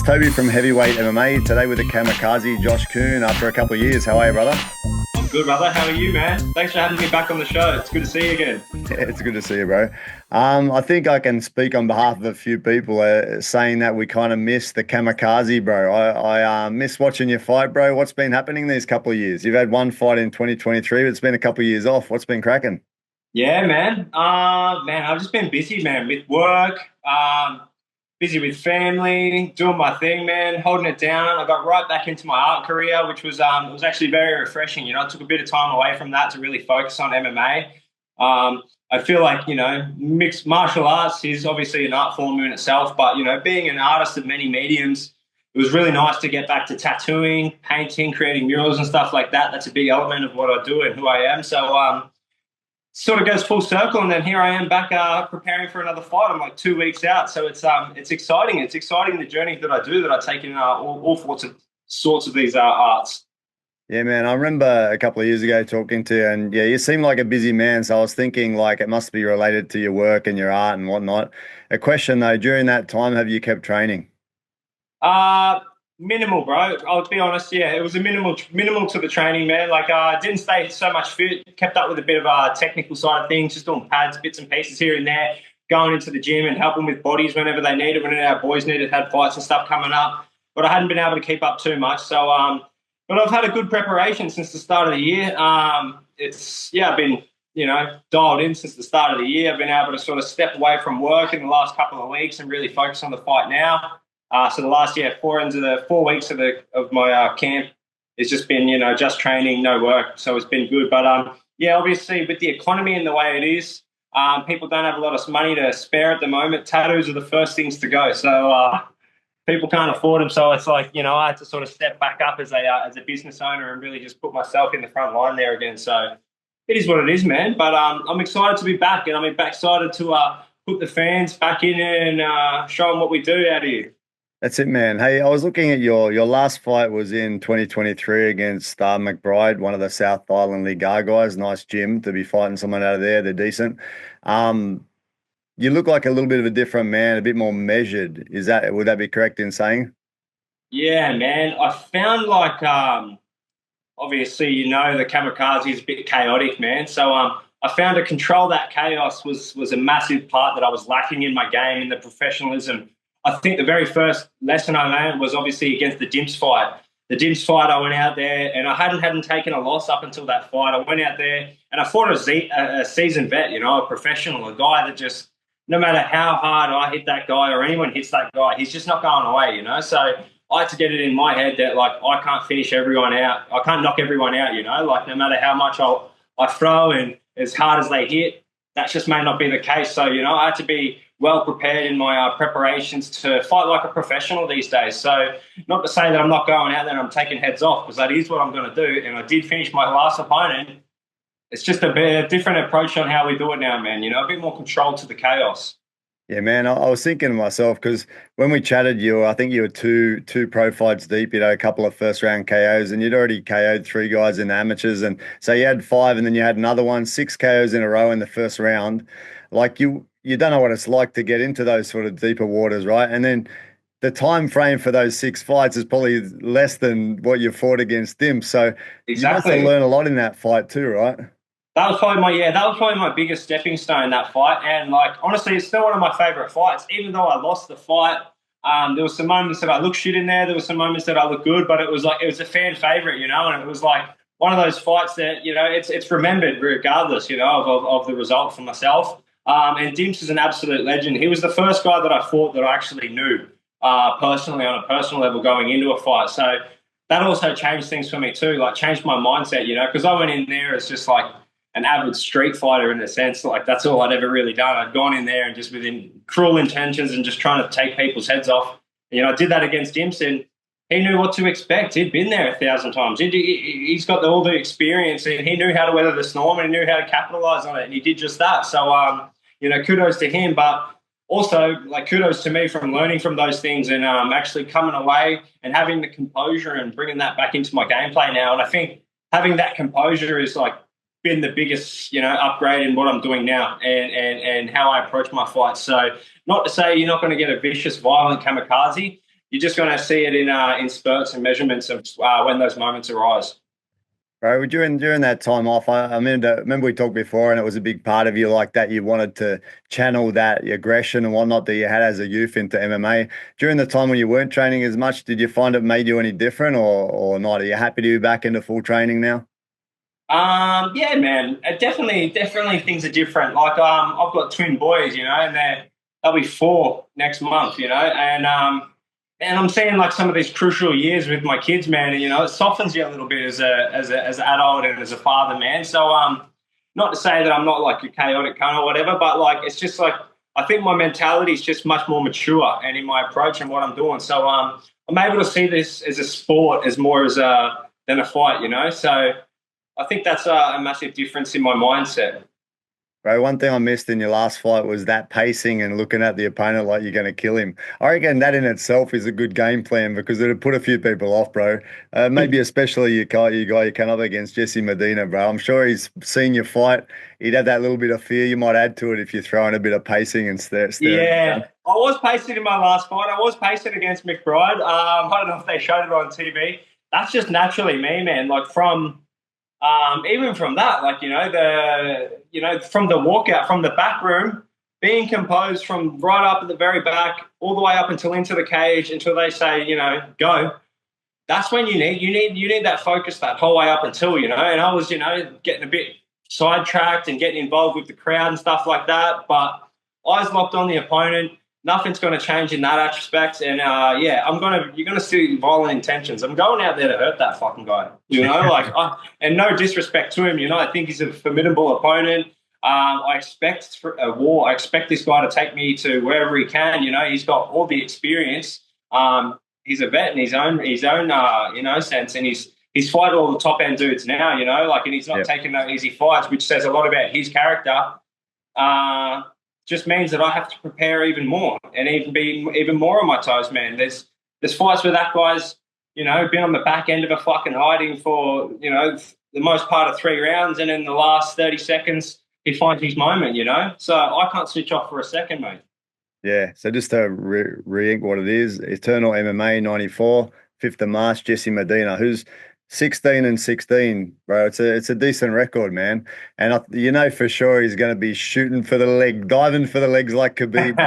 It's Toby from Heavyweight MMA. Today with the Kamikaze, Josh Kuhne, after a couple of years. How are you, brother? I'm good, brother. How are you, man? Thanks for having me back on the show. It's good to see you again. Yeah, it's good to see you, bro. I think I can speak on behalf of a few people saying that we kind of miss the Kamikaze, bro. I miss watching you fight, bro. What's been happening these couple of years? You've had one fight in 2023, but it's been a couple of years off. What's been cracking? Yeah, man. I've just been busy, man, with work, busy with family, doing my thing, man, holding it down. I got right back into my art career, which was it was actually very refreshing. I took a bit of time away from that to really focus on MMA. I feel like, mixed martial arts is obviously an art form in itself, but, being an artist of many mediums, it was really nice to get back to tattooing, painting, creating murals and stuff like that. That's a big element of what I do and who I am. So, sort of goes full circle, and then here I am back preparing for another fight. I'm like 2 weeks out, so it's exciting. It's exciting, the journey that I do, that I take in all sorts of these arts. Yeah, man. I remember a couple of years ago talking to you, and yeah, you seem like a busy man. So I was thinking like it must be related to your work and your art and whatnot. A question though, during that time, have you kept training? Minimal, bro. I'll be honest. Yeah, it was a minimal to the training, man. Like, didn't stay so much fit. Kept up with a bit of technical side of things, just doing pads, bits and pieces here and there. Going into the gym and helping with bodies whenever they needed, whenever our boys had fights and stuff coming up. But I hadn't been able to keep up too much. So, but I've had a good preparation since the start of the year. I've been dialed in since the start of the year. I've been able to sort of step away from work in the last couple of weeks and really focus on the fight now. So the last 4 weeks of my camp, it's just been just training, no work. So it's been good. But obviously with the economy and the way it is, people don't have a lot of money to spare at the moment. Tattoos are the first things to go. So people can't afford them. So it's like I had to sort of step back up as a business owner and really just put myself in the front line there again. So it is what it is, man. But I'm excited to be back, and I'm excited to put the fans back in and show them what we do out here. That's it, man. Hey, I was looking at your last fight was in 2023 against McBride, one of the South Island League guys. Nice gym to be fighting someone out of there. They're decent. You look like a little bit of a different man, a bit more measured. Would that be correct in saying? Yeah, man. I found like obviously the Kamikaze is a bit chaotic, man. So I found to control that chaos was a massive part that I was lacking in my game, in the professionalism. I think the very first lesson I learned was obviously against the Dimps fight. The Dimps fight, I went out there and I hadn't taken a loss up until that fight. I went out there and I fought a seasoned vet, a professional, a guy that just, no matter how hard I hit that guy or anyone hits that guy, he's just not going away, So I had to get it in my head that, like, I can't finish everyone out. I can't knock everyone out, Like, no matter how much I throw and as hard as they hit, that just may not be the case. So, I had to be well prepared in my preparations to fight like a professional these days. So not to say that I'm not going out there and I'm taking heads off, because that is what I'm going to do. And I did finish my last opponent. It's just a different approach on how we do it now, man. A bit more control to the chaos. Yeah, man. I was thinking to myself, because when we chatted, I think you were two pro fights deep. You had a couple of first round KOs, and you'd already KO'd 3 guys in the amateurs, and so you had 5, and then you had another one, 6 KOs in a row in the first round. Like you don't know what it's like to get into those sort of deeper waters, right? And then the time frame for those 6 fights is probably less than what you fought against them. So exactly. You must have learned a lot in that fight too, right? That was probably my biggest stepping stone, that fight. And like, honestly, it's still one of my favorite fights. Even though I lost the fight, there were some moments that I looked shit in there. There were some moments that I looked good, but it was a fan favorite, and it was like one of those fights that, it's remembered regardless, of the result for myself. And Dimps is an absolute legend. He was the first guy that I fought that I actually knew personally, on a personal level, going into a fight. So that also changed things for me too, like changed my mindset, because I went in there as just like an avid street fighter in a sense. Like, that's all I'd ever really done. I'd gone in there and just with cruel intentions and just trying to take people's heads off. I did that against Dimps, and he knew what to expect. He'd been there 1,000 times. He's got all the experience, and he knew how to weather the storm, and he knew how to capitalize on it, and he did just that. So, kudos to him, but also, like, kudos to me from learning from those things and actually coming away and having the composure and bringing that back into my gameplay now. And I think having that composure is like been the biggest, upgrade in what I'm doing now and how I approach my fights. So not to say you're not going to get a vicious, violent Kamikaze. you're just going to see it in spurts and measurements of when those moments arise. Right, during that time off, I remember we talked before, and it was a big part of you like that. You wanted to channel that aggression and whatnot that you had as a youth into MMA. During the time when you weren't training as much, did you find it made you any different, or not? Are you happy to be back into full training now? Yeah, man, definitely things are different. Like, I've got twin boys, and they'll be 4 next month, and I'm seeing like some of these crucial years with my kids, man, and it softens you a little bit as an adult and as a father, man. So, not to say that I'm not like a chaotic cunt or whatever, but like it's just like I think my mentality is just much more mature and in my approach and what I'm doing. So, I'm able to see this as a sport as more as than a fight. So. I think that's a massive difference in my mindset. Bro, one thing I missed in your last fight was that pacing and looking at the opponent like you're going to kill him. I reckon that in itself is a good game plan because it'd put a few people off, bro. Maybe especially you guy you come up against, Jesse Medina, bro. I'm sure he's seen you fight. He'd have that little bit of fear. You might add to it if you throw in a bit of pacing and stare. Yeah, I was pacing in my last fight. I was pacing against McBride. I don't know if they showed it on TV. That's just naturally me, man. Like even from that, like from the walkout, from the back room, being composed from right up at the very back, all the way up until into the cage, until they say, go. That's when you need that focus that whole way up until, And I was, getting a bit sidetracked and getting involved with the crowd and stuff like that. But eyes locked on the opponent. Nothing's going to change in that aspect. And you're going to see violent intentions. I'm going out there to hurt that fucking guy, and no disrespect to him, I think he's a formidable opponent. I expect a war. I expect this guy to take me to wherever he can. He's got all the experience. He's a vet in his own sense, and he's fighted all the top end dudes now. And he's not taking no easy fights, which says a lot about his character. Just means that I have to prepare even more and even be even more on my toes, man. There's fights where that guy's, been on the back end of a fucking hiding for, the most part of 3 rounds, and in the last 30 seconds he finds his moment, So I can't switch off for a second, mate. Yeah, so just to re-ink what it is, Eternal MMA 94, 5th of March, Jesse Medina, who's 16-16, bro. It's a decent record, man. And for sure he's going to be shooting for the leg, diving for the legs like Khabib.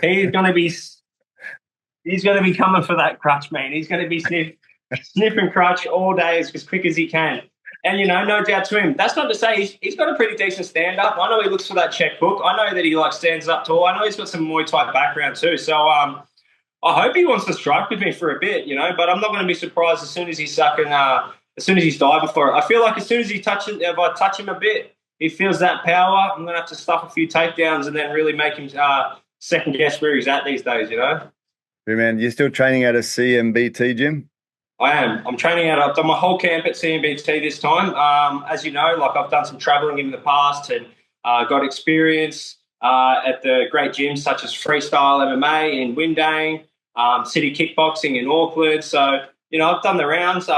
He's going to be coming for that crutch, man. He's going to be sniffing crutch all day as quick as he can. And, no doubt to him. That's not to say he's got a pretty decent stand-up. I know he looks for that checkbook. I know that he stands up tall. I know he's got some Muay Thai background too. So I hope he wants to strike with me for a bit, but I'm not going to be surprised as soon as he's as soon as he's diving for it. I feel like as soon as if I touch him a bit, he feels that power. I'm going to have to stuff a few takedowns and then really make him second guess where he's at these days, Yeah, man, you're still training at a CMBT gym? I am. I'm training I've done my whole camp at CMBT this time. As you know, I've done some traveling in the past and got experience at the great gyms such as Freestyle MMA in Windang, City Kickboxing in Auckland. So, I've done the rounds.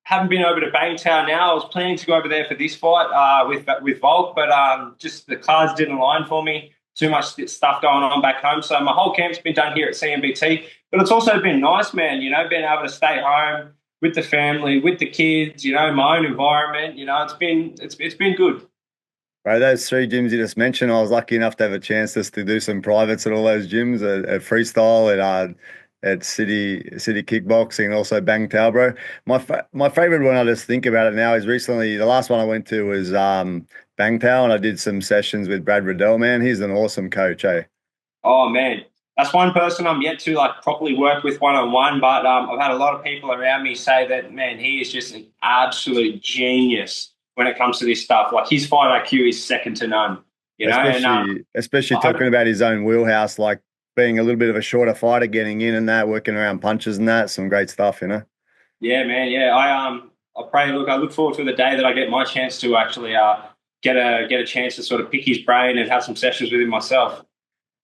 Haven't been over to Bangtown now. I was planning to go over there for this fight with Volk, but just the cards didn't align for me. Too much stuff going on back home. So my whole camp's been done here at CMBT. But it's also been nice, man, being able to stay home with the family, with the kids, my own environment. It's been good. Bro, those 3 gyms you just mentioned, I was lucky enough to have a chance just to do some privates at all those gyms, at Freestyle, at City Kickboxing, and also Bangtao, bro. My favorite one, I just think about it now, is recently the last one I went to was Bangtao, and I did some sessions with Brad Riddell, man. He's an awesome coach, eh? Oh, man. That's one person I'm yet to properly work with one-on-one, but I've had a lot of people around me say that, man, he is just an absolute genius when it comes to this stuff. His fight IQ is second to none, especially talking about his own wheelhouse, being a little bit of a shorter fighter, getting in and that, working around punches and that, some great stuff, Yeah, man. Yeah, I look forward to the day that I get my chance to actually get a chance to sort of pick his brain and have some sessions with him myself.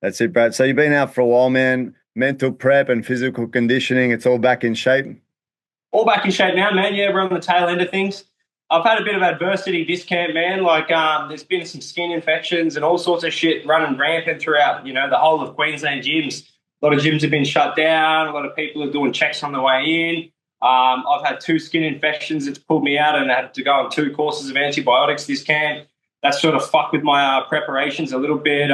That's it, Brad. So you've been out for a while, man. Mental prep and physical conditioning, it's all back in shape? All back in shape now, man. Yeah, we're on the tail end of things. I've had a bit of adversity this camp, man. There's been some skin infections and all sorts of shit running rampant throughout, the whole of Queensland gyms. A lot of gyms have been shut down. A lot of people are doing checks on the way in. I've had 2 skin infections. It's pulled me out, and I had to go on 2 courses of antibiotics this camp. That sort of fucked with my preparations a little bit.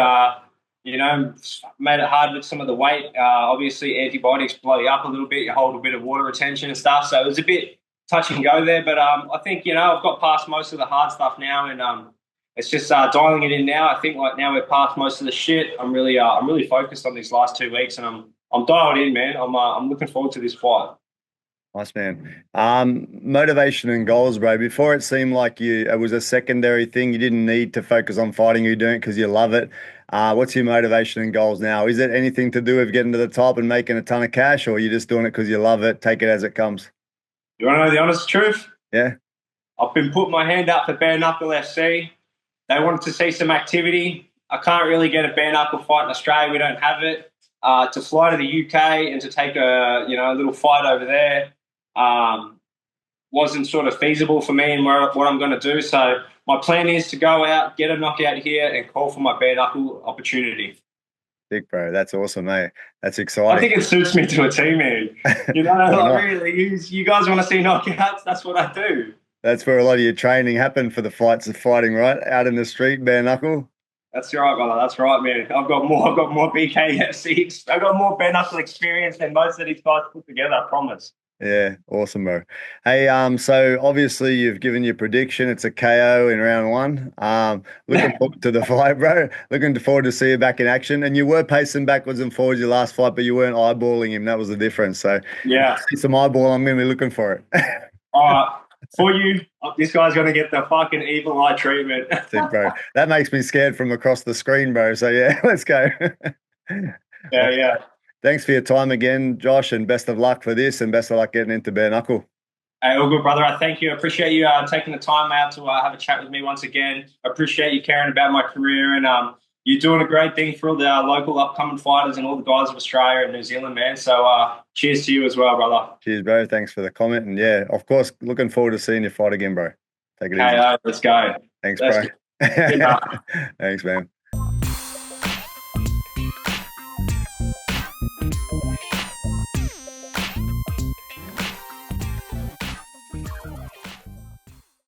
You know, made it hard with some of the weight. Obviously, antibiotics blow you up a little bit. You hold a bit of water retention and stuff. So it was a bit touch and go there. But I think, you know, I've got past most of the hard stuff now, and it's just dialing it in now. I think like now we're past most of the shit. I'm really focused on these last 2 weeks, and I'm dialed in, man. I'm looking forward to this fight. Nice, man. Motivation and goals, bro. Before it seemed like it was a secondary thing. You didn't need to focus on fighting. You're doing it because you love it. What's your motivation and goals now? Is it anything to do with getting to the top and making a ton of cash, or are you just doing it because you love it, take it as it comes? You want to know the honest truth? Yeah. I've been putting my hand up for bare knuckle FC. They wanted to see some activity. I can't really get a bare knuckle fight in Australia. We don't have it. To fly to the UK and to take a little fight over there wasn't sort of feasible for me and what I'm going to do. So my plan is to go out, get a knockout here, and call for my bare knuckle opportunity. Big bro, that's awesome, mate. That's exciting. I think it suits me to a T, man. You know, like really, you guys want to see knockouts? That's what I do. That's where a lot of your training happened for the fights of fighting, right? Out in the street, bare knuckle. That's right, brother. That's right, man. I've got more BKFC. I've got more bare knuckle experience than most of these guys put together. I promise. Yeah, awesome, bro. Hey, so obviously you've given your prediction. It's a KO in round 1. Looking forward to the fight, bro. Looking forward to see you back in action. And you were pacing backwards and forwards your last fight, but you weren't eyeballing him. That was the difference. So yeah, see some eyeball. I'm going to be looking for it. All right. For you, this guy's going to get the fucking evil eye treatment. That's it, bro. That makes me scared from across the screen, bro. So yeah, let's go. Yeah. Thanks for your time again, Josh, and best of luck for this, and best of luck getting into bare knuckle. Hey, all good, brother. I thank you. I appreciate you taking the time out to have a chat with me once again. I appreciate you caring about my career, and you're doing a great thing for all the local upcoming fighters and all the guys of Australia and New Zealand, man. So cheers to you as well, brother. Cheers, bro. Thanks for the comment. And yeah, of course, looking forward to seeing you fight again, bro. Take it easy. Hey, let's go. Thanks, bro. Thanks, man.